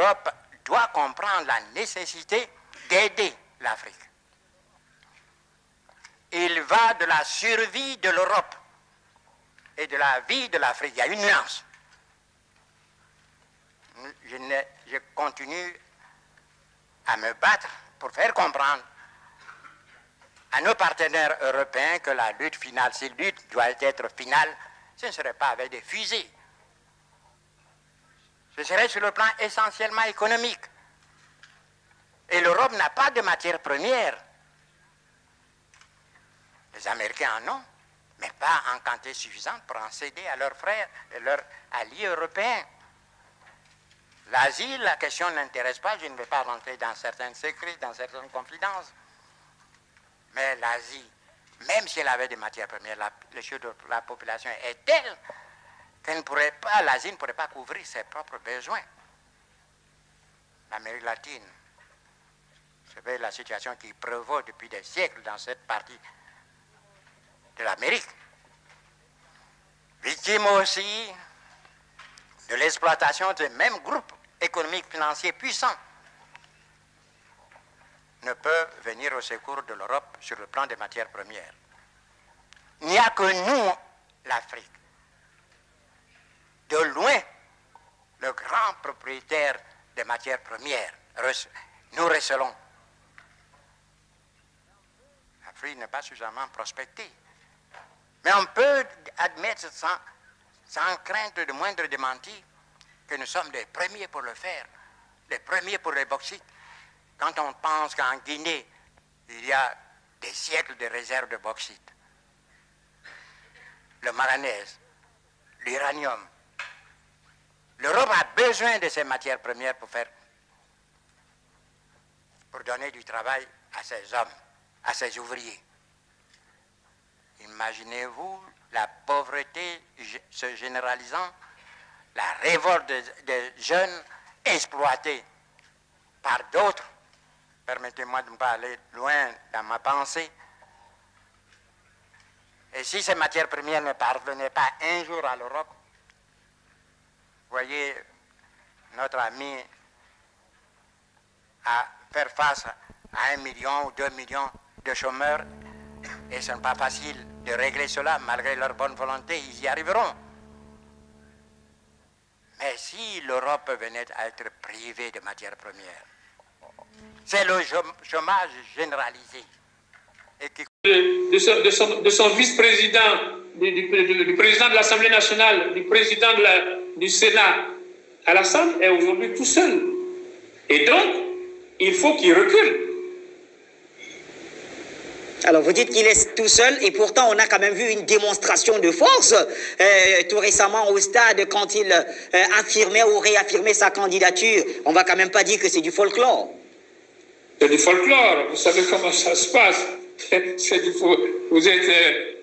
l'Europe doit comprendre la nécessité d'aider l'Afrique. Il va de la survie de l'Europe et de la vie de l'Afrique. Il y a une nuance. Je continue à me battre pour faire comprendre à nos partenaires européens que la lutte finale, si la lutte doit être finale, ce ne serait pas avec des fusées. Ce serait sur le plan essentiellement économique. Et l'Europe n'a pas de matières premières. Les Américains en ont, mais pas en quantité suffisante pour en céder à leurs frères et leurs alliés européens. L'Asie, la question n'intéresse pas, je ne vais pas rentrer dans certains secrets, dans certaines confidences. Mais l'Asie, même si elle avait des matières premières, la population est telle qu'elle ne pourrait pas, l'Asie ne pourrait pas couvrir ses propres besoins. L'Amérique latine, vous savez la situation qui prévaut depuis des siècles dans cette partie de l'Amérique. Victime aussi de l'exploitation des mêmes groupes économiques financiers puissants, ne peuvent venir au secours de l'Europe sur le plan des matières premières. Il n'y a que nous, l'Afrique, de loin, le grand propriétaire des matières premières. Nous recelons. L'Afrique n'est pas suffisamment prospectée. Mais on peut admettre sans crainte de moindre démenti que nous sommes les premiers pour le faire, les premiers pour les bauxites. Quand on pense qu'en Guinée, il y a des siècles de réserves de bauxite, le manganèse, l'uranium, l'Europe a besoin de ces matières premières pour donner du travail à ses hommes, à ses ouvriers. Imaginez-vous la pauvreté se généralisant, la révolte des jeunes exploités par d'autres. Permettez-moi de ne pas aller loin dans ma pensée. Et si ces matières premières ne parvenaient pas un jour à l'Europe, voyez notre ami à faire face à 1 million ou 2 millions de chômeurs, et ce n'est pas facile de régler cela malgré leur bonne volonté, ils y arriveront. Mais si l'Europe venait à être privée de matières premières, c'est le chômage généralisé. Et qui... de son vice-président, du président de l'Assemblée nationale, du président du Sénat, Alassane est aujourd'hui tout seul. Et donc, il faut qu'il recule. Alors, vous dites qu'il est tout seul et pourtant, on a quand même vu une démonstration de force tout récemment au stade quand il affirmait ou réaffirmait sa candidature. On ne va quand même pas dire que c'est du folklore. C'est du folklore. Vous savez comment ça se passe. Vous êtes,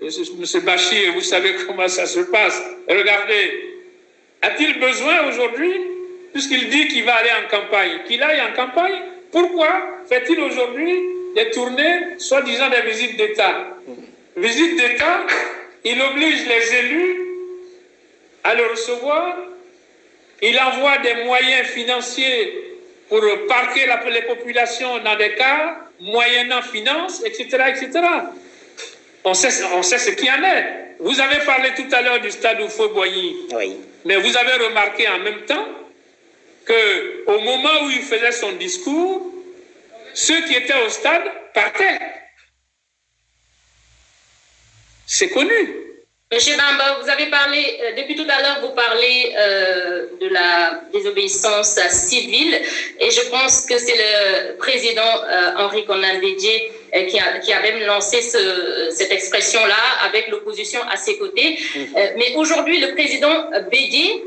M. Bachir, vous savez comment ça se passe. Regardez, a-t-il besoin aujourd'hui, puisqu'il dit qu'il va aller en campagne, qu'il aille en campagne, pourquoi fait-il aujourd'hui des tournées, soi-disant des visites d'État? Visites d'État, il oblige les élus à le recevoir, il envoie des moyens financiers pour parquer les populations dans des cas, moyennant finances, etc., etc. On sait ce qu'il y en est. Vous avez parlé tout à l'heure du stade Houphouët-Boigny. Oui. Mais vous avez remarqué en même temps qu'au moment où il faisait son discours, ceux qui étaient au stade partaient. C'est connu. Monsieur Bamba, vous avez parlé, depuis tout à l'heure, vous parlez de la désobéissance civile et je pense que c'est le président Henri Konan Bédié qui a même lancé cette expression-là avec l'opposition à ses côtés. Mais aujourd'hui, le président Bédié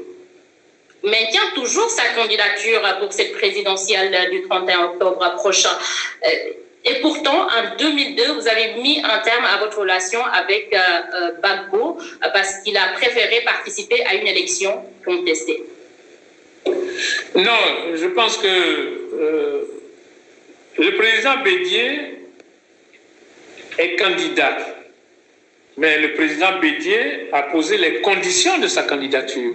maintient toujours sa candidature pour cette présidentielle du 31 octobre prochain. Et pourtant, en 2002, vous avez mis un terme à votre relation avec Gbagbo parce qu'il a préféré participer à une élection contestée. Non, je pense que le président Bédié est candidat. Mais le président Bédié a posé les conditions de sa candidature.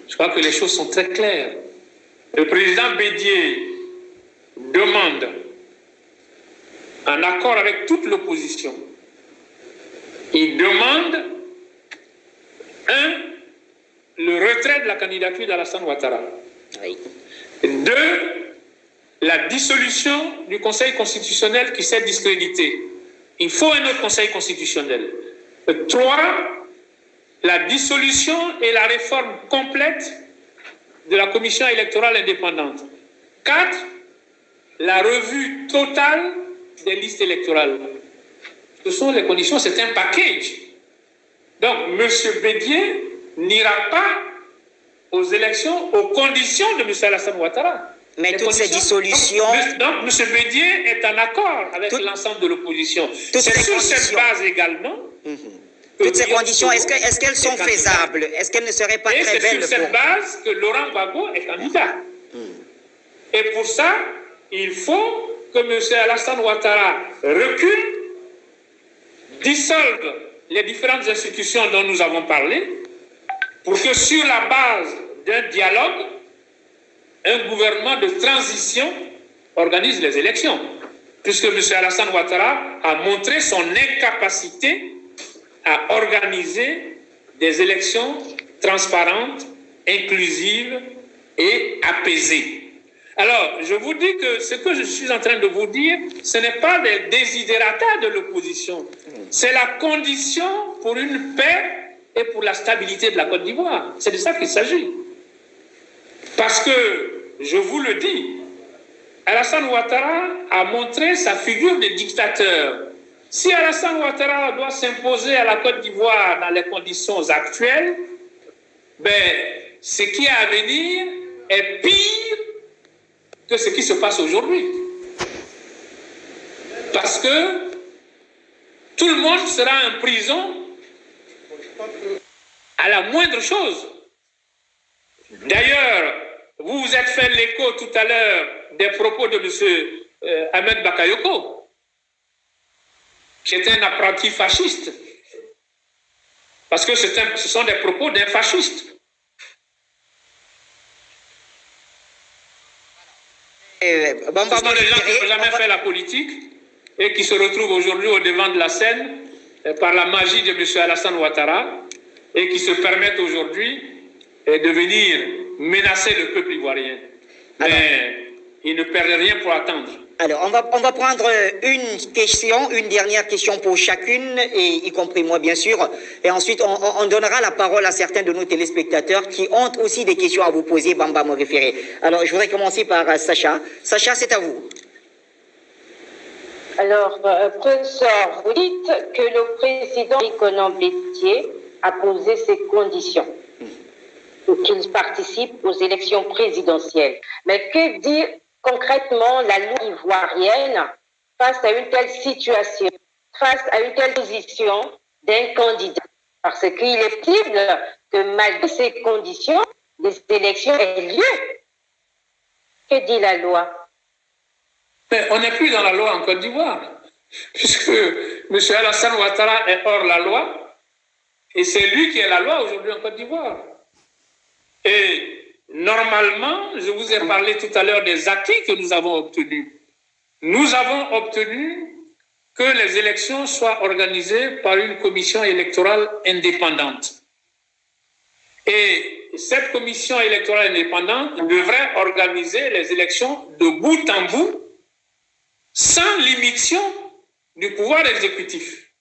Je crois que les choses sont très claires. le président Bédié demande, en accord avec toute l'opposition, il demande, le retrait de la candidature d'Alassane Ouattara. Oui. 2, la dissolution du Conseil constitutionnel qui s'est discrédité. Il faut un autre Conseil constitutionnel. 3, la dissolution et la réforme complète de la Commission électorale indépendante. 4, la revue totale des listes électorales. Ce sont les conditions, c'est un package. Donc, M. Bédié n'ira pas aux élections aux conditions de M. Alassane Ouattara. Mais toutes ces dissolutions... Donc, M. Bédié est en accord avec l'ensemble de l'opposition. C'est sur cette base également... Toutes ces conditions, est-ce qu'elles sont faisables? Est-ce qu'elles ne seraient pas très belles? Et c'est sur cette base que Laurent Gbagbo est candidat. Et pour ça, il faut que M. Alassane Ouattara recule, dissolve les différentes institutions dont nous avons parlé, pour que sur la base d'un dialogue, un gouvernement de transition organise les élections. Puisque M. Alassane Ouattara a montré son incapacité à organiser des élections transparentes, inclusives et apaisées. Alors, je vous dis que ce que je suis en train de vous dire, ce n'est pas des desiderata de l'opposition. C'est la condition pour une paix et pour la stabilité de la Côte d'Ivoire. C'est de ça qu'il s'agit. Parce que, je vous le dis, Alassane Ouattara a montré sa figure de dictateur. Si Alassane Ouattara doit s'imposer à la Côte d'Ivoire dans les conditions actuelles, ce qui est à venir est pire que ce qui se passe aujourd'hui. Parce que tout le monde sera en prison à la moindre chose. D'ailleurs, vous vous êtes fait l'écho tout à l'heure des propos de M. Ahmed Bakayoko, qui est un apprenti fasciste. Parce que ce sont des propos d'un fasciste. Ce sont des gens qui n'ont jamais fait la politique et qui se retrouvent aujourd'hui au devant de la scène par la magie de M. Alassane Ouattara et qui se permettent aujourd'hui de venir menacer le peuple ivoirien. Mais ils ne perdent rien pour attendre. Alors, on va prendre une dernière question pour chacune, et y compris moi, bien sûr. Et ensuite, on donnera la parole à certains de nos téléspectateurs qui ont aussi des questions à vous poser, Bamba me référer. Alors, je voudrais commencer par Sacha. Sacha, c'est à vous. Alors, professeur, vous dites que le président Conan Bédié a posé ses conditions pour qu'il participe aux élections présidentielles. Mais que dit concrètement la loi ivoirienne face à une telle situation, face à une telle position d'un candidat? Parce qu'il est possible que malgré ces conditions, les élections aient lieu. Que dit la loi? Mais on n'est plus dans la loi en Côte d'Ivoire, puisque M. Alassane Ouattara est hors la loi, et c'est lui qui est la loi aujourd'hui en Côte d'Ivoire. Et normalement, je vous ai parlé tout à l'heure des acquis que nous avons obtenus. Nous avons obtenu que les élections soient organisées par une commission électorale indépendante. Et cette commission électorale indépendante devrait organiser les élections de bout en bout, sans limitation du pouvoir exécutif.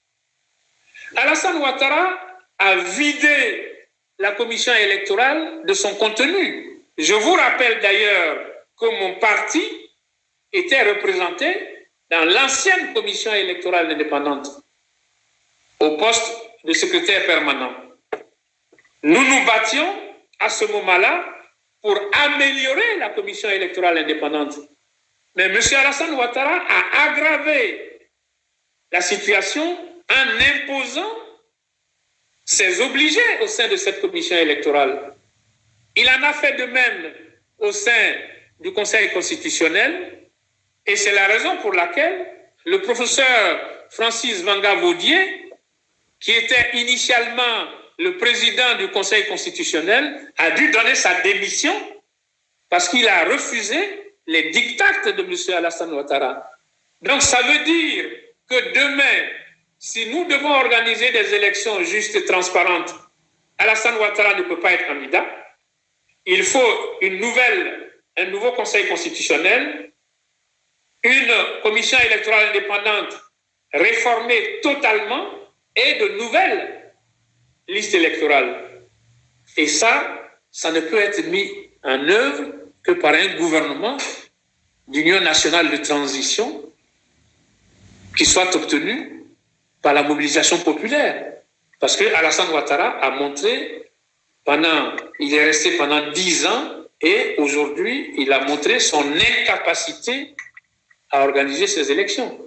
Alassane Ouattara a vidé la commission électorale de son contenu. Je vous rappelle d'ailleurs que mon parti était représenté dans l'ancienne commission électorale indépendante, au poste de secrétaire permanent. Nous nous battions à ce moment-là pour améliorer la commission électorale indépendante. Mais M. Alassane Ouattara a aggravé la situation en imposant ses obligés au sein de cette commission électorale. Il en a fait de même au sein du Conseil constitutionnel, et c'est la raison pour laquelle le professeur Francis Vanga-Vaudier, qui était initialement le président du Conseil constitutionnel, a dû donner sa démission parce qu'il a refusé les dictats de M. Alassane Ouattara. Donc ça veut dire que demain, si nous devons organiser des élections justes et transparentes, Alassane Ouattara ne peut pas être candidat. Il faut un nouveau conseil constitutionnel, une commission électorale indépendante réformée totalement et de nouvelles listes électorales. Et ça ne peut être mis en œuvre que par un gouvernement d'union nationale de transition qui soit obtenu par la mobilisation populaire. Parce que Alassane Ouattara a montré, il est resté pendant 10 ans et aujourd'hui, il a montré son incapacité à organiser ces élections.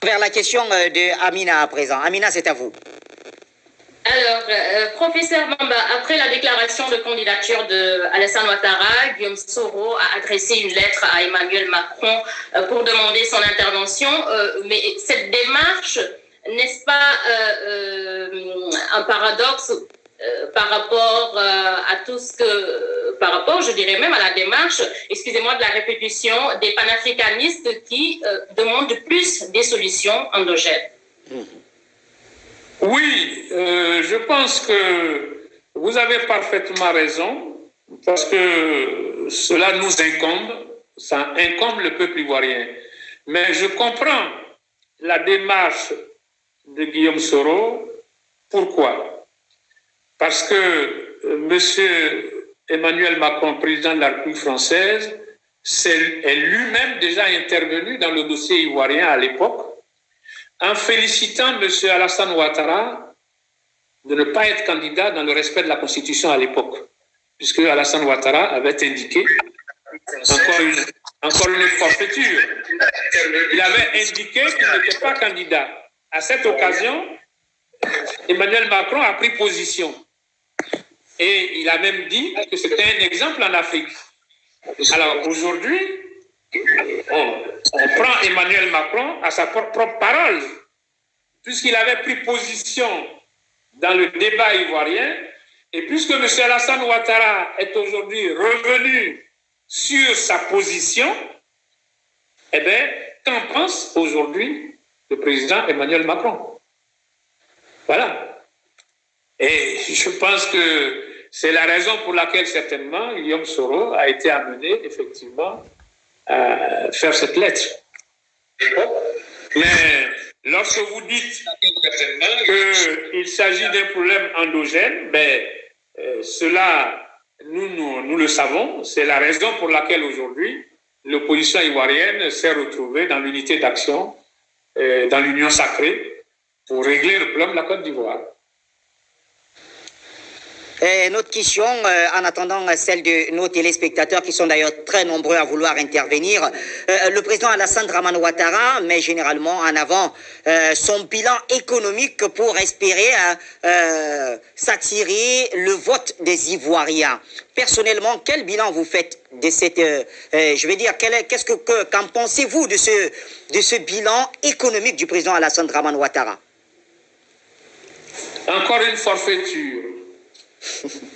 Vers la question de Amina à présent. Amina, c'est à vous. Alors, professeur Bamba, après la déclaration de candidature de Alassane Ouattara, Guillaume Soro a adressé une lettre à Emmanuel Macron pour demander son intervention. Mais cette démarche, n'est-ce pas un paradoxe par rapport à tout ce que, par rapport, je dirais même à la démarche, excusez-moi de la répétition, des panafricanistes qui demandent plus des solutions endogènes? Oui, je pense que vous avez parfaitement raison, parce que cela nous incombe, ça incombe le peuple ivoirien. Mais je comprends la démarche de Guillaume Soro. Pourquoi? Parce que M. Emmanuel Macron, président de la République française, est lui-même déjà intervenu dans le dossier ivoirien à l'époque, en félicitant M. Alassane Ouattara de ne pas être candidat dans le respect de la Constitution à l'époque, puisque Alassane Ouattara avait indiqué encore une forfaiture. Il avait indiqué qu'il n'était pas candidat. À cette occasion, Emmanuel Macron a pris position. Et il a même dit que c'était un exemple en Afrique. Alors aujourd'hui, on prend Emmanuel Macron à sa propre parole, puisqu'il avait pris position dans le débat ivoirien, et puisque M. Alassane Ouattara est aujourd'hui revenu sur sa position, eh bien, qu'en pense aujourd'hui le président Emmanuel Macron? Voilà. Et je pense que c'est la raison pour laquelle, certainement, Guillaume Soro a été amené, effectivement, à faire cette lettre. Mais lorsque vous dites qu'il s'agit d'un problème endogène, ben, cela, nous le savons. C'est la raison pour laquelle, aujourd'hui, l'opposition ivoirienne s'est retrouvée dans l'unité d'action, dans l'union sacrée, pour régler le problème de la Côte d'Ivoire. Notre question, en attendant celle de nos téléspectateurs qui sont d'ailleurs très nombreux à vouloir intervenir, le président Alassane Dramane Ouattara met généralement en avant son bilan économique pour espérer s'attirer le vote des Ivoiriens. Personnellement, quel bilan vous faites de cette, je vais dire, qu'en pensez-vous de ce bilan économique du président Alassane Dramane Ouattara? Encore une forfaiture.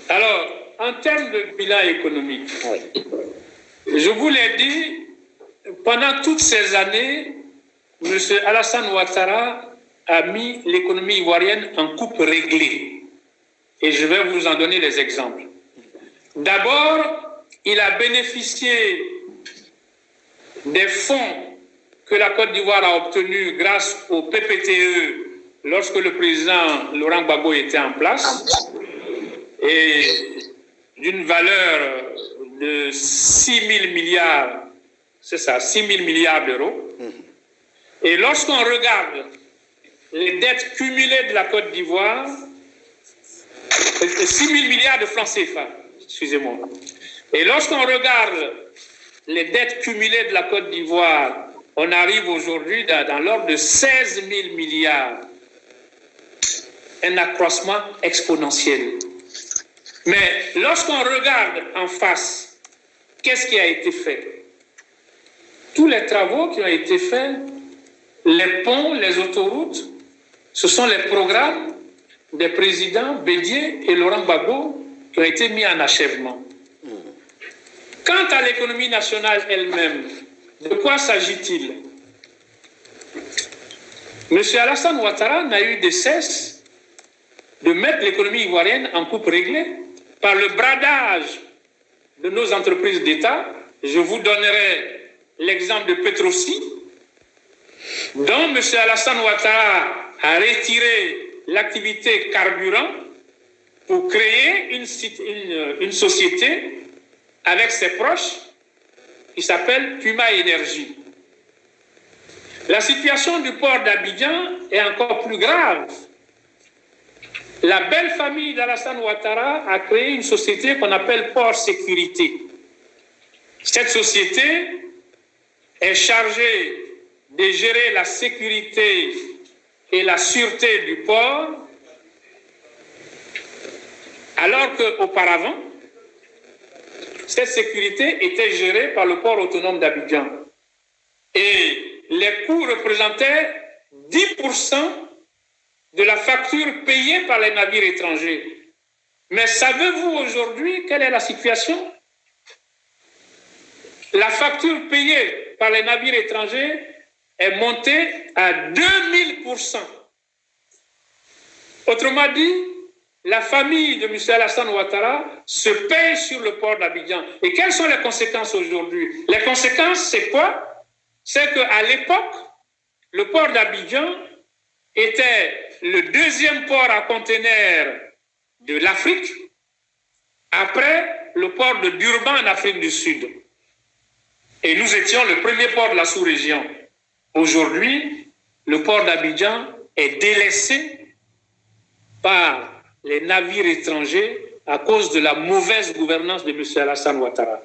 Alors, en termes de bilan économique, oui, je vous l'ai dit, pendant toutes ces années, M. Alassane Ouattara a mis l'économie ivoirienne en coupe réglée. Et je vais vous en donner les exemples. D'abord, il a bénéficié des fonds que la Côte d'Ivoire a obtenus grâce au PPTE lorsque le président Laurent Gbagbo était en place, et d'une valeur de 6 000 milliards, c'est ça, 6 000 milliards d'euros. Et lorsqu'on regarde les dettes cumulées de la Côte d'Ivoire, 6 000 milliards de francs CFA, excusez-moi. Et lorsqu'on regarde les dettes cumulées de la Côte d'Ivoire, on arrive aujourd'hui dans l'ordre de 16 000 milliards. Un accroissement exponentiel. Mais lorsqu'on regarde en face, qu'est-ce qui a été fait? Tous les travaux qui ont été faits, les ponts, les autoroutes, ce sont les programmes des présidents Bédié et Laurent Gbagbo qui ont été mis en achèvement. Quant à l'économie nationale elle-même, de quoi s'agit-il? M. Alassane Ouattara n'a eu de cesse de mettre l'économie ivoirienne en coupe réglée par le bradage de nos entreprises d'État. Je vous donnerai l'exemple de Petrosi, dont M. Alassane Ouattara a retiré l'activité carburant pour créer une société avec ses proches qui s'appelle Puma Énergie. La situation du port d'Abidjan est encore plus grave. La belle famille d'Alassane Ouattara a créé une société qu'on appelle Port Sécurité. Cette société est chargée de gérer la sécurité et la sûreté du port, alors qu'auparavant, cette sécurité était gérée par le port autonome d'Abidjan. Et les coûts représentaient 10% de la facture payée par les navires étrangers. Mais savez-vous aujourd'hui quelle est la situation? La facture payée par les navires étrangers est montée à 2000%. Autrement dit, la famille de M. Alassane Ouattara se paye sur le port d'Abidjan. Et quelles sont les conséquences aujourd'hui? Les conséquences, c'est quoi? C'est qu'à l'époque, le port d'Abidjan était le deuxième port à conteneurs de l'Afrique, après le port de Durban en Afrique du Sud. Et nous étions le premier port de la sous-région. Aujourd'hui, le port d'Abidjan est délaissé par les navires étrangers à cause de la mauvaise gouvernance de M. Alassane Ouattara.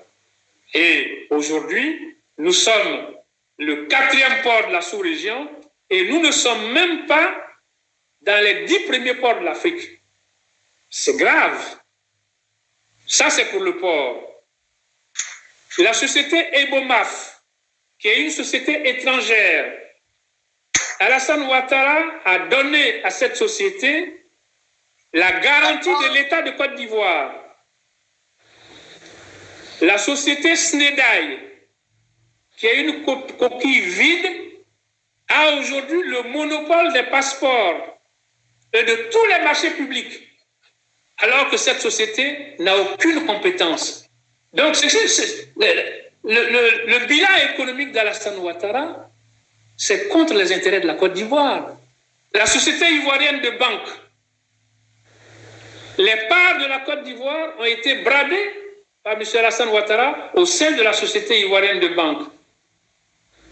Et aujourd'hui, nous sommes le 4e port de la sous-région et nous ne sommes même pas dans les 10 premiers ports de l'Afrique. C'est grave. Ça, c'est pour le port. La société Ebomaf, qui est une société étrangère, Alassane Ouattara a donné à cette société la garantie de l'État de Côte d'Ivoire. La société Snedaï, qui est une coquille vide, a aujourd'hui le monopole des passeports et de tous les marchés publics, alors que cette société n'a aucune compétence. Donc, le bilan économique d'Alassane Ouattara, c'est contre les intérêts de la Côte d'Ivoire. La société ivoirienne de banque, les parts de la Côte d'Ivoire ont été bradées par M. Alassane Ouattara au sein de la société ivoirienne de banque.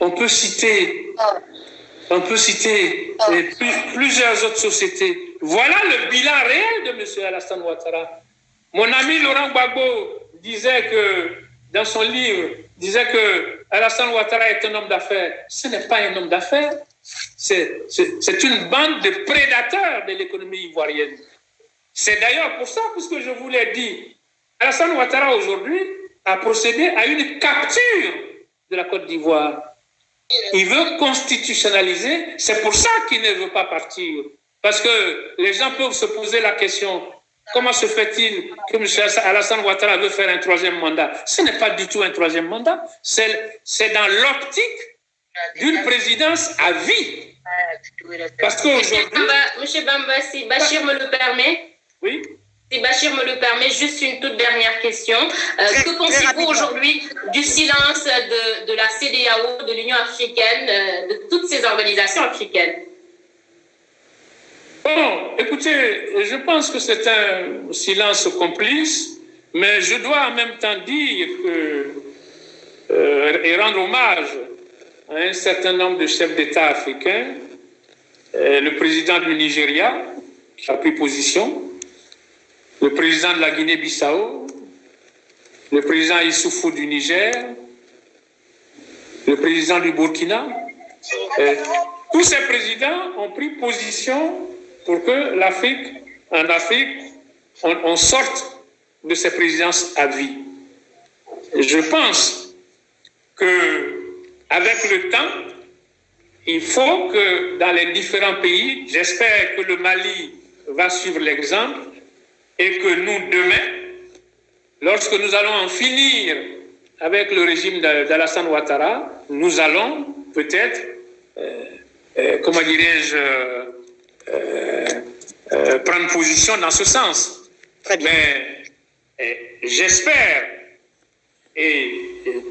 On peut citer plusieurs autres sociétés. Voilà le bilan réel de M. Alassane Ouattara. Mon ami Laurent Gbagbo disait que, dans son livre, disait que Alassane Ouattara est un homme d'affaires. Ce n'est pas un homme d'affaires. C'est une bande de prédateurs de l'économie ivoirienne. C'est d'ailleurs pour ça, puisque je vous l'ai dit, Alassane Ouattara aujourd'hui a procédé à une capture de la Côte d'Ivoire. Il veut constitutionnaliser, c'est pour ça qu'il ne veut pas partir. Parce que les gens peuvent se poser la question, comment se fait-il que M. Alassane Ouattara veut faire un 3e mandat? Ce n'est pas du tout un 3e mandat, c'est dans l'optique d'une présidence à vie. Parce qu'aujourd'hui... M. Bamba, si Bachir me le permet... Oui. Si Bachir me le permet, juste une toute dernière question. Que pensez-vous aujourd'hui du silence de la CEDEAO, de l'Union africaine, de toutes ces organisations africaines? Bon, écoutez, je pense que c'est un silence complice, mais je dois en même temps dire et rendre hommage à un certain nombre de chefs d'État africains, le président du Nigeria, qui a pris position, le président de la Guinée-Bissau, le président Issoufou du Niger, le président du Burkina. Tous ces présidents ont pris position pour que en Afrique, on sorte de ces présidences à vie. Et je pense qu'avec le temps, il faut que dans les différents pays, j'espère que le Mali va suivre l'exemple, et que nous, demain, lorsque nous allons en finir avec le régime d'Alassane Ouattara, nous allons peut-être, comment dirais-je, prendre position dans ce sens. Très bien. Mais j'espère, et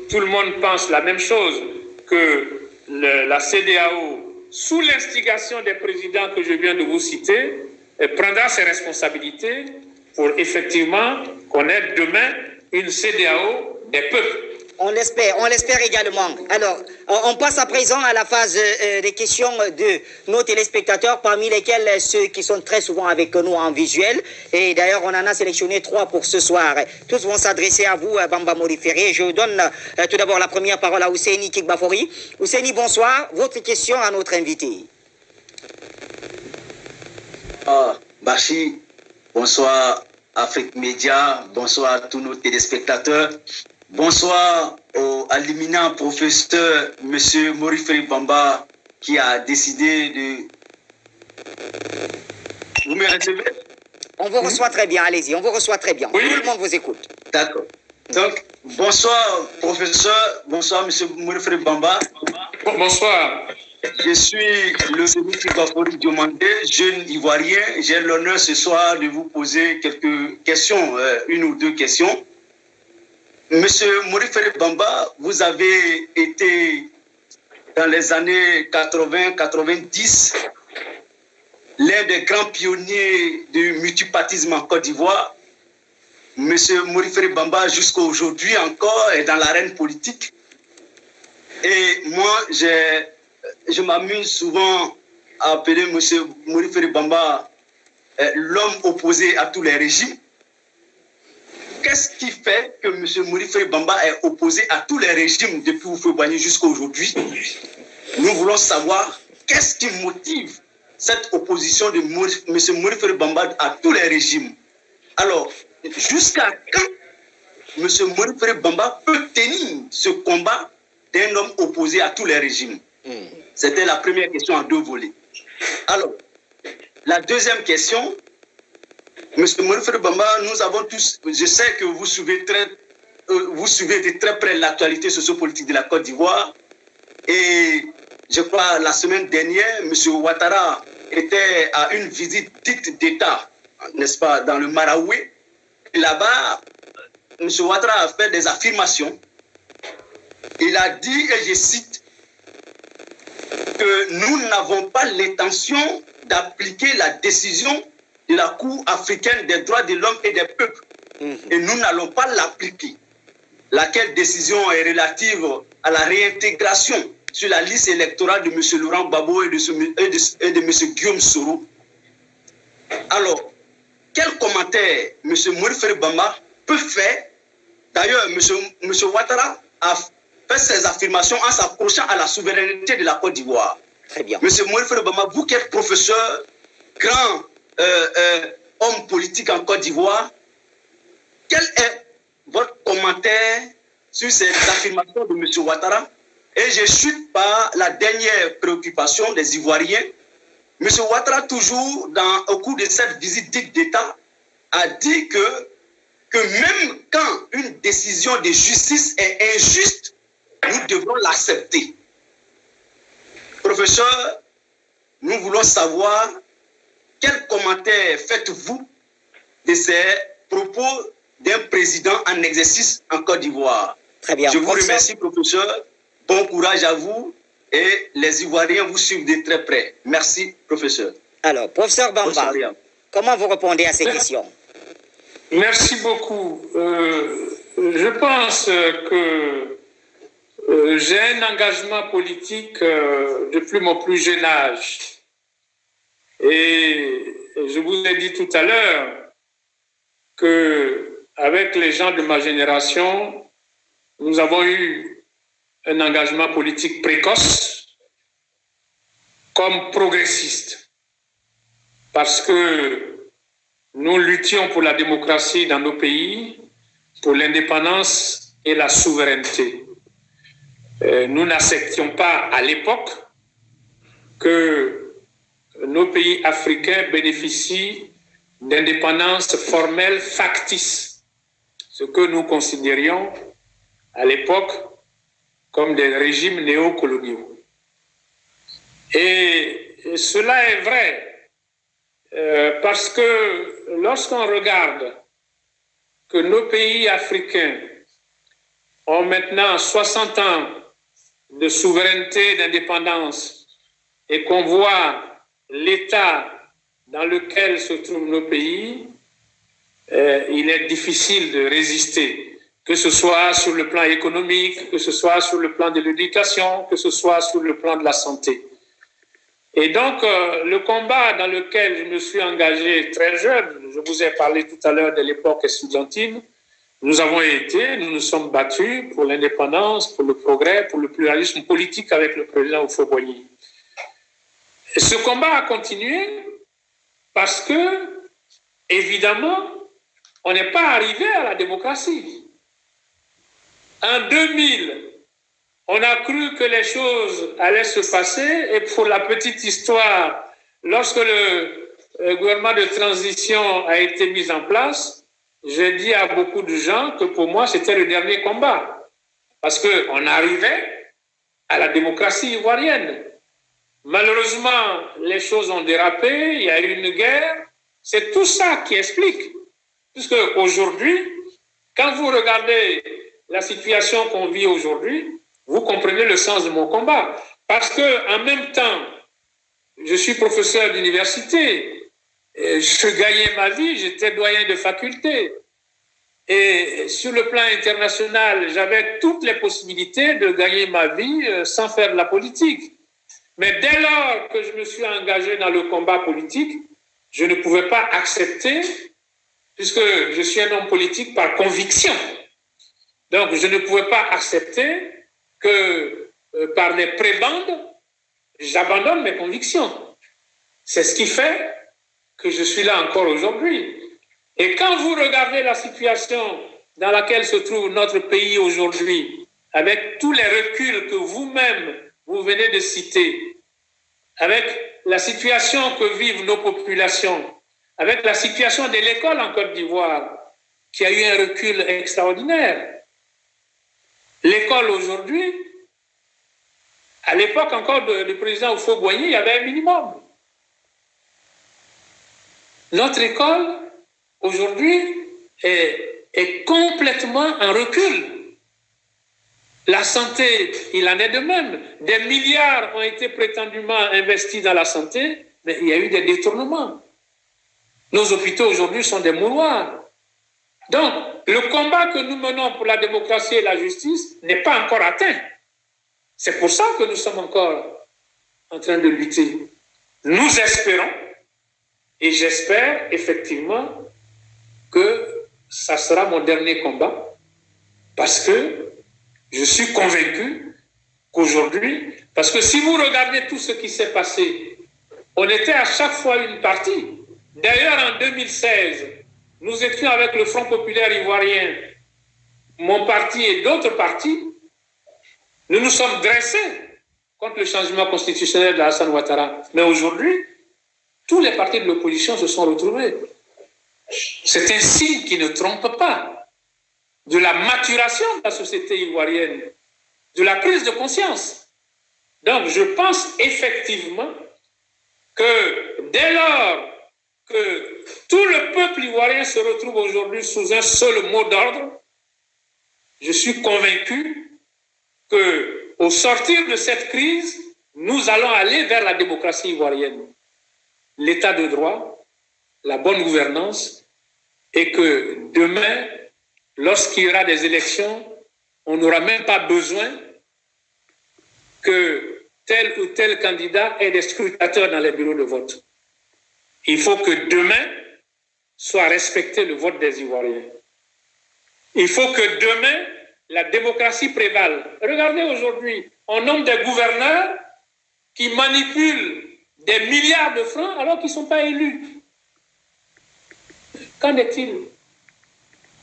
tout le monde pense la même chose, que la CEDEAO, sous l'instigation des présidents que je viens de vous citer, prendra ses responsabilités pour effectivement qu'on ait demain une CEDEAO des peuples. On l'espère également. Alors, on passe à présent à la phase des questions de nos téléspectateurs, parmi lesquels ceux qui sont très souvent avec nous en visuel. Et d'ailleurs, on en a sélectionné 3 pour ce soir. Tous vont s'adresser à vous, Bamba Morifere. Je donne tout d'abord la première parole à Ousseini Kikbafori. Ousseini, bonsoir. Votre question à notre invité. Bachi, bonsoir Afrique Média, bonsoir à tous nos téléspectateurs. Bonsoir à l'éminent professeur M. Morifere Bamba qui a décidé de... Vous me recevez? On vous reçoit très bien, allez-y, on vous reçoit très bien. Oui. Tout le monde vous écoute. D'accord. Donc, bonsoir professeur, bonsoir M. Morifere Bamba. Bonsoir. Je suis le Sénégal Bafori Diomandé, jeune Ivoirien. J'ai l'honneur ce soir de vous poser quelques questions, une ou deux questions. Monsieur Morifere Bamba, vous avez été dans les années 80-90 l'un des grands pionniers du multipartisme en Côte d'Ivoire. Monsieur Morifere Bamba, jusqu'à aujourd'hui encore, est dans l'arène politique. Et moi, je m'amuse souvent à appeler monsieur Morifere Bamba l'homme opposé à tous les régimes. Qu'est-ce qui fait que M. Morifere Bamba est opposé à tous les régimes depuis Houphouët-Boigny jusqu'à aujourd'hui? Nous voulons savoir qu'est-ce qui motive cette opposition de M. Morifere Bamba à tous les régimes. Alors, jusqu'à quand M. Morifere Bamba peut tenir ce combat d'un homme opposé à tous les régimes? C'était la première question en 2 volets. Alors, la deuxième question... Monsieur Morifere Bamba, nous avons tous, je sais que vous suivez de très près l'actualité sociopolitique de la Côte d'Ivoire. Et je crois la semaine dernière, M. Ouattara était à une visite dite d'État, n'est-ce pas, dans le Marawi. Et là-bas, M. Ouattara a fait des affirmations. Il a dit, et je cite, que nous n'avons pas l'intention d'appliquer la décision de la Cour africaine des droits de l'homme et des peuples. Et nous n'allons pas l'appliquer. Laquelle décision est relative à la réintégration sur la liste électorale de M. Laurent Gbagbo et de M. Guillaume Soro. Alors, quel commentaire M. Morifere Bamba peut faire? D'ailleurs, M. Ouattara a fait ses affirmations en s'approchant à la souveraineté de la Côte d'Ivoire. Très bien. M. Morifere Bamba, vous qui êtes professeur, grand homme politique en Côte d'Ivoire, quel est votre commentaire sur ces affirmations de M. Ouattara? Et je chute par la dernière préoccupation des Ivoiriens. M. Ouattara, toujours au cours de cette visite dite d'État, a dit que même quand une décision de justice est injuste, nous devons l'accepter. Professeur, nous voulons savoir quel commentaire faites-vous de ces propos d'un président en exercice en Côte d'Ivoire? Très bien. Je vous remercie, professeur. Bon courage à vous et les Ivoiriens vous suivent de très près. Merci, professeur. Alors, professeur Bamba, comment vous répondez à ces questions? Merci beaucoup. Je pense que j'ai un engagement politique depuis mon plus jeune âge. Et je vous ai dit tout à l'heure qu'avec les gens de ma génération, nous avons eu un engagement politique précoce comme progressiste. Parce que nous luttions pour la démocratie dans nos pays, pour l'indépendance et la souveraineté. Nous n'acceptions pas à l'époque que nos pays africains bénéficient d'indépendance formelle factice, ce que nous considérions à l'époque comme des régimes néocoloniaux. Et cela est vrai parce que lorsqu'on regarde que nos pays africains ont maintenant 60 ans de souveraineté, d'indépendance, et qu'on voit l'état dans lequel se trouvent nos pays, il est difficile de résister, que ce soit sur le plan économique, que ce soit sur le plan de l'éducation, que ce soit sur le plan de la santé. Et donc, le combat dans lequel je me suis engagé très jeune, je vous ai parlé tout à l'heure de l'époque estudiantine, nous nous sommes battus pour l'indépendance, pour le progrès, pour le pluralisme politique avec le président Houphouët-Boigny. Et ce combat a continué parce que, évidemment, on n'est pas arrivé à la démocratie. En 2000, on a cru que les choses allaient se passer, et pour la petite histoire, lorsque le gouvernement de transition a été mis en place, j'ai dit à beaucoup de gens que pour moi, c'était le dernier combat. Parce qu'on arrivait à la démocratie ivoirienne. Malheureusement, les choses ont dérapé, il y a eu une guerre. C'est tout ça qui explique. Puisque aujourd'hui, quand vous regardez la situation qu'on vit aujourd'hui, vous comprenez le sens de mon combat. Parce qu'en même temps, je suis professeur d'université, je gagnais ma vie, j'étais doyen de faculté. Et sur le plan international, j'avais toutes les possibilités de gagner ma vie sans faire de la politique. Mais dès lors que je me suis engagé dans le combat politique, je ne pouvais pas accepter, puisque je suis un homme politique par conviction. Donc, je ne pouvais pas accepter que par les prébendes, j'abandonne mes convictions. C'est ce qui fait que je suis là encore aujourd'hui. Et quand vous regardez la situation dans laquelle se trouve notre pays aujourd'hui, avec tous les reculs que vous-même, vous venez de citer, avec la situation que vivent nos populations, avec la situation de l'école en Côte d'Ivoire, qui a eu un recul extraordinaire. L'école aujourd'hui, à l'époque encore du président Houphouët-Boigny, il y avait un minimum. Notre école, aujourd'hui, est complètement en recul. La santé, il en est de même. Des milliards ont été prétendument investis dans la santé, mais il y a eu des détournements. Nos hôpitaux aujourd'hui sont des mouroirs. Donc, le combat que nous menons pour la démocratie et la justice n'est pas encore atteint. C'est pour ça que nous sommes encore en train de lutter. Nous espérons, et j'espère effectivement que ça sera mon dernier combat, parce que je suis convaincu qu'aujourd'hui, parce que si vous regardez tout ce qui s'est passé, on était à chaque fois une partie. D'ailleurs, en 2016, nous étions avec le Front populaire ivoirien, mon parti et d'autres partis. Nous nous sommes dressés contre le changement constitutionnel de Alassane Ouattara. Mais aujourd'hui, tous les partis de l'opposition se sont retrouvés. C'est un signe qui ne trompe pas de la maturation de la société ivoirienne, de la prise de conscience. Donc, je pense effectivement que dès lors que tout le peuple ivoirien se retrouve aujourd'hui sous un seul mot d'ordre, je suis convaincu qu'au sortir de cette crise, nous allons aller vers la démocratie ivoirienne, l'état de droit, la bonne gouvernance, et que demain, lorsqu'il y aura des élections, on n'aura même pas besoin que tel ou tel candidat ait des scrutateurs dans les bureaux de vote. Il faut que demain soit respecté le vote des Ivoiriens. Il faut que demain, la démocratie prévale. Regardez aujourd'hui, on nomme des gouverneurs qui manipulent des milliards de francs alors qu'ils ne sont pas élus. Qu'en est-il?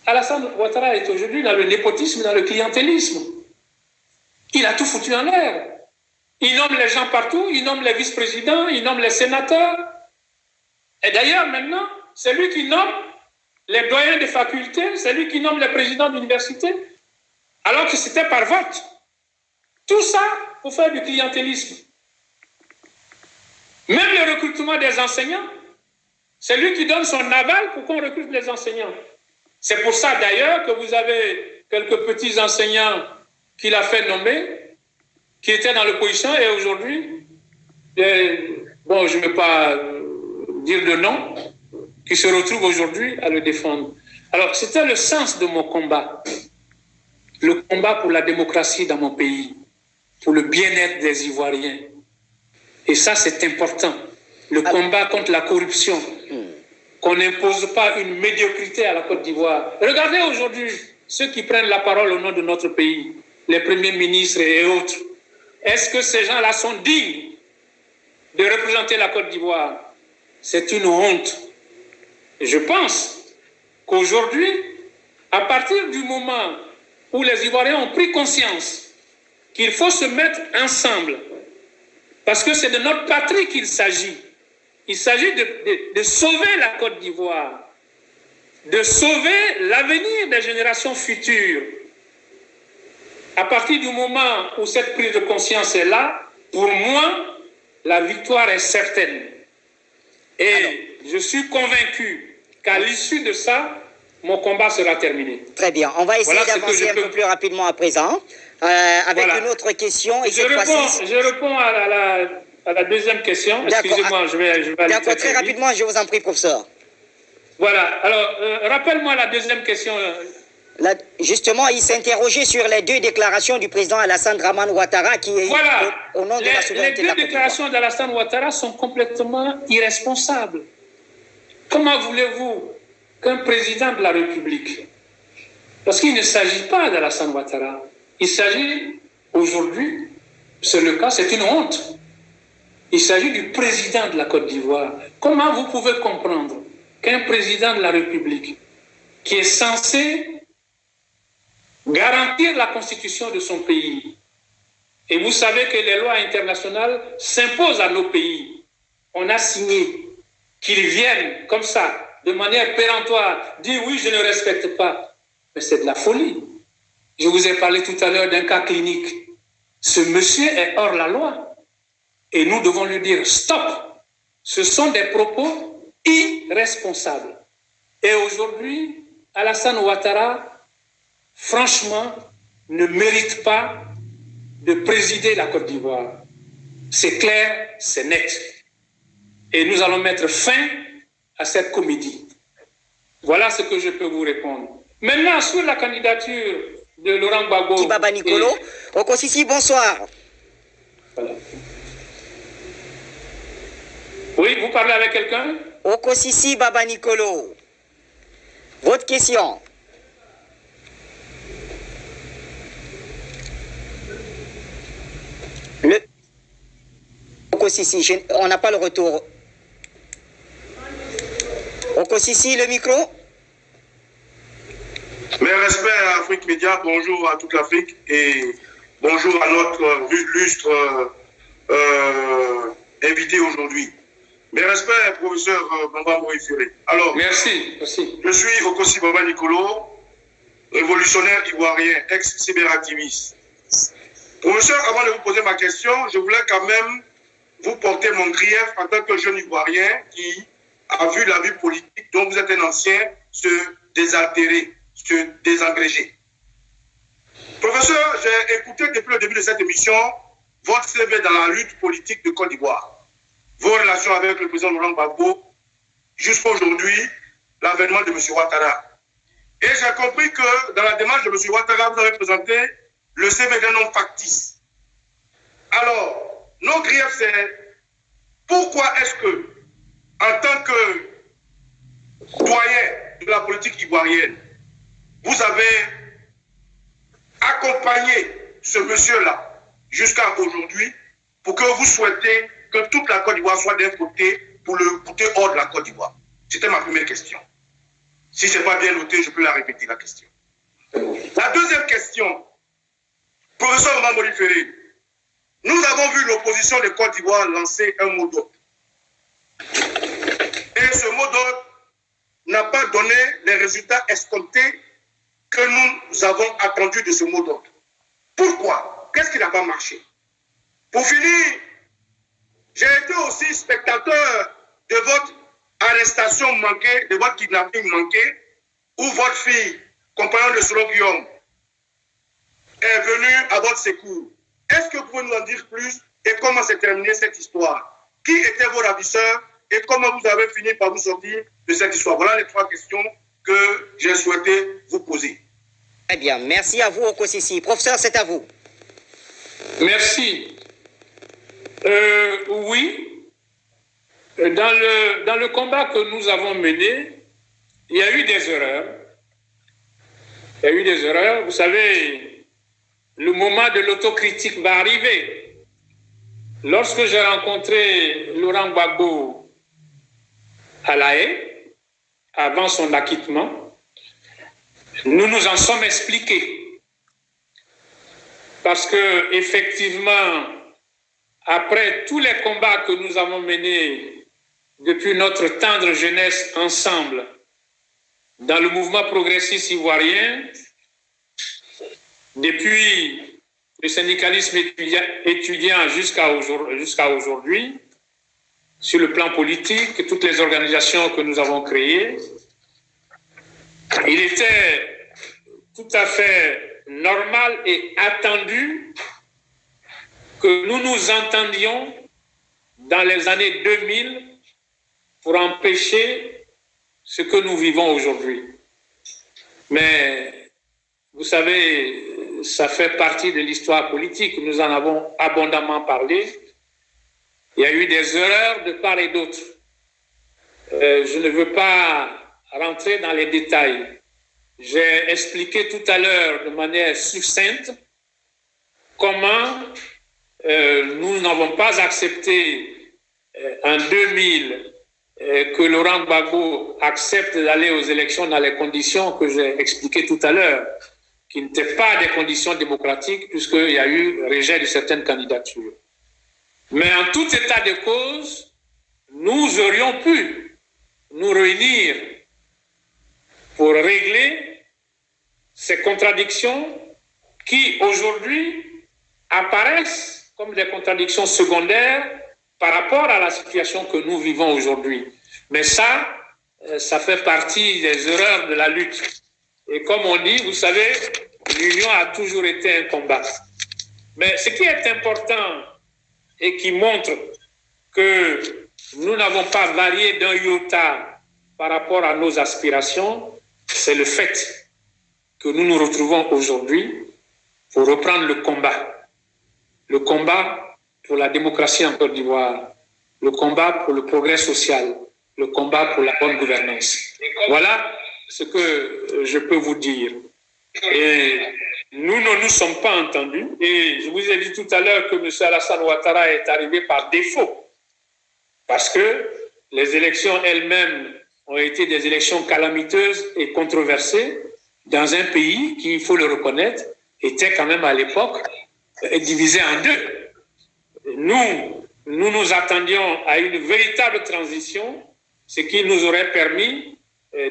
Alassane Ouattara est aujourd'hui dans le népotisme, dans le clientélisme. Il a tout foutu en l'air. Il nomme les gens partout, il nomme les vice-présidents, il nomme les sénateurs. Et d'ailleurs, maintenant, c'est lui qui nomme les doyens des facultés, c'est lui qui nomme les présidents d'université. alors que c'était par vote. Tout ça pour faire du clientélisme. Même le recrutement des enseignants, c'est lui qui donne son aval pour qu'on recrute les enseignants. C'est pour ça d'ailleurs que vous avez quelques petits enseignants qu'il a fait nommer, qui étaient dans l'opposition et aujourd'hui, bon, je ne vais pas dire de nom, qui se retrouvent aujourd'hui à le défendre. Alors, c'était le sens de mon combat. Le combat pour la démocratie dans mon pays, pour le bien-être des Ivoiriens. Et ça, c'est important. Le combat contre la corruption. Qu'on n'impose pas une médiocrité à la Côte d'Ivoire. Regardez aujourd'hui ceux qui prennent la parole au nom de notre pays, les premiers ministres et autres. Est-ce que ces gens-là sont dignes de représenter la Côte d'Ivoire? C'est une honte. Et je pense qu'aujourd'hui, à partir du moment où les Ivoiriens ont pris conscience qu'il faut se mettre ensemble, parce que c'est de notre patrie qu'il s'agit. Il s'agit de sauver la Côte d'Ivoire, de sauver l'avenir des générations futures. À partir du moment où cette prise de conscience est là, pour moi, la victoire est certaine. Et je suis convaincu qu'à l'issue de ça, mon combat sera terminé. Très bien. On va essayer d'avancer un peu plus rapidement à présent, avec une autre question. Et je réponds à la deuxième question. Excusez-moi, je vais aller d'accord, très rapidement, je vous en prie, professeur. Voilà. Alors, rappelle-moi la deuxième question. Justement, il s'interrogeait sur les deux déclarations du président Alassane Dramane Ouattara qui est au nom de la souveraineté de la Côte d'Ivoire. Les deux déclarations d'Alassane Ouattara sont complètement irresponsables. Comment voulez-vous qu'un président de la République, parce qu'il ne s'agit pas d'Alassane Ouattara, il s'agit aujourd'hui, c'est le cas, c'est une honte. Il s'agit du président de la Côte d'Ivoire. Comment vous pouvez comprendre qu'un président de la République qui est censé garantir la constitution de son pays, et vous savez que les lois internationales s'imposent à nos pays, on a signé qu'ils viennent comme ça, de manière péremptoire, dire oui, je ne respecte pas. Mais c'est de la folie. Je vous ai parlé tout à l'heure d'un cas clinique. Ce monsieur est hors la loi. Et nous devons lui dire stop. Ce sont des propos irresponsables. Et aujourd'hui, Alassane Ouattara, franchement, ne mérite pas de présider la Côte d'Ivoire. C'est clair, c'est net. Et nous allons mettre fin à cette comédie. Voilà ce que je peux vous répondre. Maintenant, sur la candidature de Laurent Gbagbo... Baba Nicolo. Okosisi, bonsoir. Voilà. Oui, vous parlez avec quelqu'un? Okosisi Baba Nicolo. Votre question. Okosisi, on n'a pas le retour. Okosisi, le micro. Mes respects à Afrique Média, bonjour à toute l'Afrique et bonjour à notre illustre invité aujourd'hui. Mes respects, professeur Bamba Moïféré. Alors, merci. Je suis Okosisi Baba Nicolo, révolutionnaire ivoirien, ex-cyberactiviste. Professeur, avant de vous poser ma question, je voulais quand même vous porter mon grief en tant que jeune ivoirien qui a vu la vie politique dont vous êtes un ancien se désaltérer, se désengréger. Professeur, j'ai écouté depuis le début de cette émission votre CV dans la lutte politique de Côte d'Ivoire, vos relations avec le président Laurent Gbagbo, jusqu'à aujourd'hui, l'avènement de M. Ouattara. Et j'ai compris que dans la démarche de M. Ouattara, vous avez présenté le CV d'un homme factice. Alors, nos griefs, c'est pourquoi est-ce que, en tant que doyen de la politique ivoirienne, vous avez accompagné ce monsieur-là jusqu'à aujourd'hui pour que vous souhaitez que toute la Côte d'Ivoire soit d'un côté pour le côté hors de la Côte d'Ivoire. C'était ma première question. Si ce n'est pas bien noté, je peux la répéter, la question. La deuxième question, professeur Mamori Ferré, nous avons vu l'opposition de Côte d'Ivoire lancer un mot d'ordre. Et ce mot d'ordre n'a pas donné les résultats escomptés que nous avons attendu de ce mot d'ordre. Pourquoi? Qu'est-ce qui n'a pas marché? Pour finir, j'ai été aussi spectateur de votre arrestation manquée, de votre kidnapping manqué, où votre fille, compagnon de Solo Guillaume, est venue à votre secours. Est-ce que vous pouvez nous en dire plus et comment s'est terminée cette histoire? Qui étaient vos ravisseurs et comment vous avez fini par vous sortir de cette histoire? Voilà les 3 questions que j'ai souhaité vous poser. Très bien, merci à vous, Okosisi. Professeur, c'est à vous. Merci. Oui, dans le combat que nous avons mené, il y a eu des erreurs. Il y a eu des erreurs. Vous savez, le moment de l'autocritique va arriver. Lorsque j'ai rencontré Laurent Gbagbo à La Haye, avant son acquittement, nous nous en sommes expliqués. Parce que, effectivement, après tous les combats que nous avons menés depuis notre tendre jeunesse ensemble dans le mouvement progressiste ivoirien, depuis le syndicalisme étudiant jusqu'à aujourd'hui, sur le plan politique, toutes les organisations que nous avons créées, il était tout à fait normal et attendu que nous nous entendions dans les années 2000 pour empêcher ce que nous vivons aujourd'hui. Mais vous savez, ça fait partie de l'histoire politique. Nous en avons abondamment parlé. Il y a eu des erreurs de part et d'autre. Je ne veux pas rentrer dans les détails. J'ai expliqué tout à l'heure de manière succincte comment nous n'avons pas accepté en 2000 que Laurent Gbagbo accepte d'aller aux élections dans les conditions que j'ai expliquées tout à l'heure, qui n'étaient pas des conditions démocratiques puisqu'il y a eu rejet de certaines candidatures. Mais en tout état de cause, nous aurions pu nous réunir pour régler ces contradictions qui aujourd'hui apparaissent comme des contradictions secondaires par rapport à la situation que nous vivons aujourd'hui. Mais ça fait partie des erreurs de la lutte. Et comme on dit, vous savez, l'union a toujours été un combat. Mais ce qui est important et qui montre que nous n'avons pas varié d'un iota par rapport à nos aspirations, c'est le fait que nous nous retrouvons aujourd'hui pour reprendre le combat pour la démocratie en Côte d'Ivoire, le combat pour le progrès social, le combat pour la bonne gouvernance. Voilà ce que je peux vous dire. Et nous ne nous sommes pas entendus. Et je vous ai dit tout à l'heure que M. Alassane Ouattara est arrivé par défaut, parce que les élections elles-mêmes ont été des élections calamiteuses et controversées dans un pays qui, il faut le reconnaître, était quand même à l'époque divisé en deux. Nous nous attendions à une véritable transition, ce qui nous aurait permis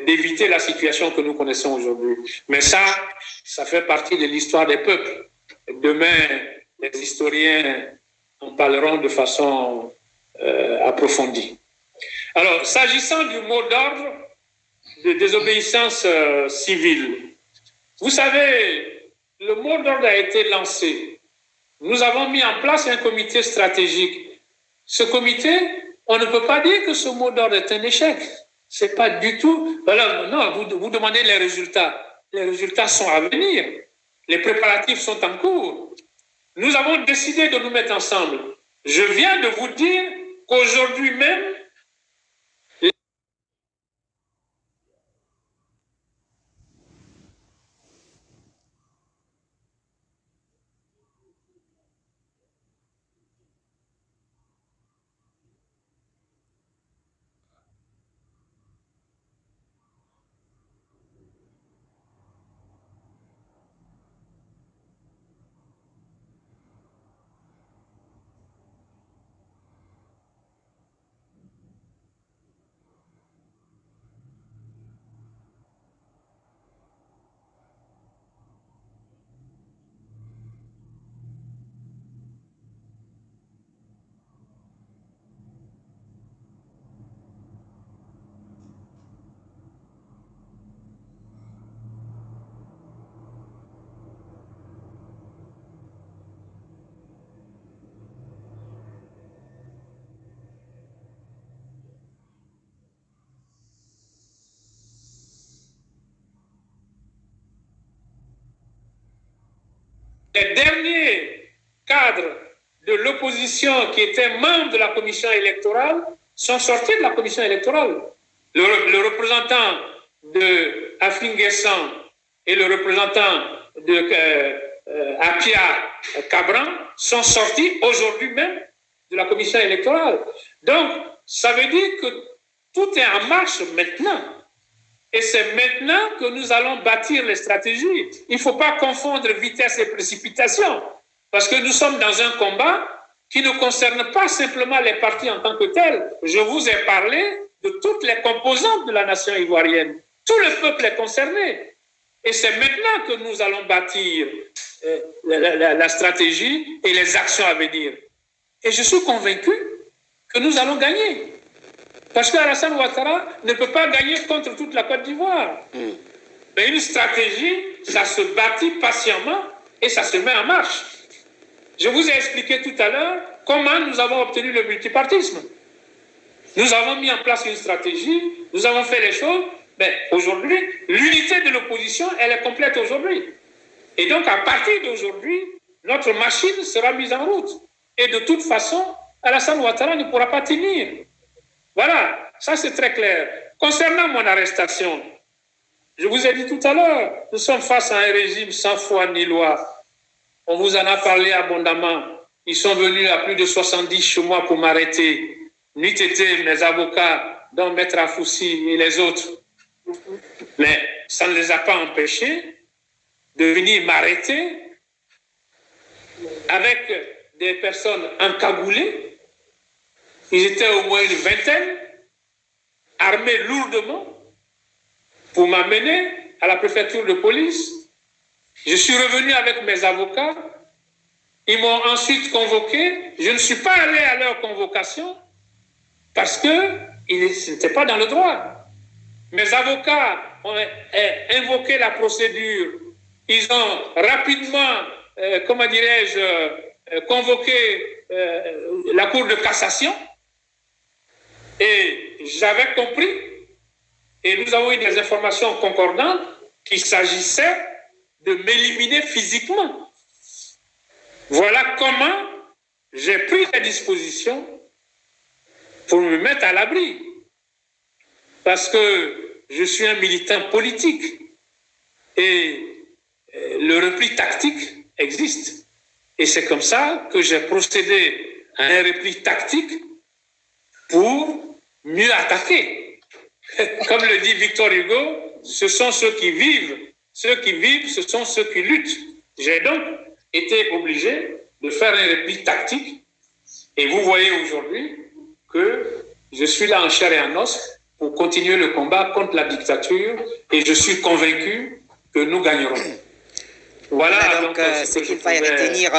d'éviter la situation que nous connaissons aujourd'hui. Mais ça fait partie de l'histoire des peuples. Demain, les historiens en parleront de façon approfondie. Alors, s'agissant du mot d'ordre de désobéissance civile, vous savez, le mot d'ordre a été lancé. Nous avons mis en place un comité stratégique. Ce comité, on ne peut pas dire que ce mot d'ordre est un échec. C'est pas du tout. Voilà, non, vous demandez les résultats. Les résultats sont à venir. Les préparatifs sont en cours. Nous avons décidé de nous mettre ensemble. Je viens de vous dire qu'aujourd'hui même, les derniers cadres de l'opposition qui étaient membres de la commission électorale sont sortis de la commission électorale. Le représentant de Afin-Guessan et le représentant de Apia Cabran sont sortis aujourd'hui même de la commission électorale. Donc, ça veut dire que tout est en marche maintenant. Et c'est maintenant que nous allons bâtir les stratégies. Il ne faut pas confondre vitesse et précipitation, parce que nous sommes dans un combat qui ne concerne pas simplement les partis en tant que tels. Je vous ai parlé de toutes les composantes de la nation ivoirienne. Tout le peuple est concerné. Et c'est maintenant que nous allons bâtir la stratégie et les actions à venir. Et je suis convaincu que nous allons gagner. Parce qu'Alassane Ouattara ne peut pas gagner contre toute la Côte d'Ivoire. Mais une stratégie, ça se bâtit patiemment et ça se met en marche. Je vous ai expliqué tout à l'heure comment nous avons obtenu le multipartisme. Nous avons mis en place une stratégie, nous avons fait les choses, mais aujourd'hui, l'unité de l'opposition, elle est complète aujourd'hui. Et donc, à partir d'aujourd'hui, notre machine sera mise en route. Et de toute façon, Alassane Ouattara ne pourra pas tenir. Voilà, ça c'est très clair. Concernant mon arrestation, je vous ai dit tout à l'heure, nous sommes face à un régime sans foi ni loi. On vous en a parlé abondamment. Ils sont venus à plus de 70 chez moi pour m'arrêter. N'eût été mes avocats, dont Maître Afoussi et les autres. Mais ça ne les a pas empêchés de venir m'arrêter avec des personnes encagoulées. Ils étaient au moins une vingtaine, armés lourdement, pour m'amener à la préfecture de police. Je suis revenu avec mes avocats. Ils m'ont ensuite convoqué. Je ne suis pas allé à leur convocation parce qu'ils n'étaient pas dans le droit. Mes avocats ont invoqué la procédure. Ils ont rapidement, comment dirais-je, convoqué la Cour de cassation. Et j'avais compris, et nous avons eu des informations concordantes, qu'il s'agissait de m'éliminer physiquement. Voilà comment j'ai pris les dispositions pour me mettre à l'abri. Parce que je suis un militant politique et le repli tactique existe. Et c'est comme ça que j'ai procédé à un repli tactique pour mieux attaquer. Comme le dit Victor Hugo, ce sont ceux qui vivent. Ceux qui vivent, ce sont ceux qui luttent. J'ai donc été obligé de faire un repli tactique. Et vous voyez aujourd'hui que je suis là en chair et en os pour continuer le combat contre la dictature. Et je suis convaincu que nous gagnerons. Voilà donc ce qu'il fallait retenir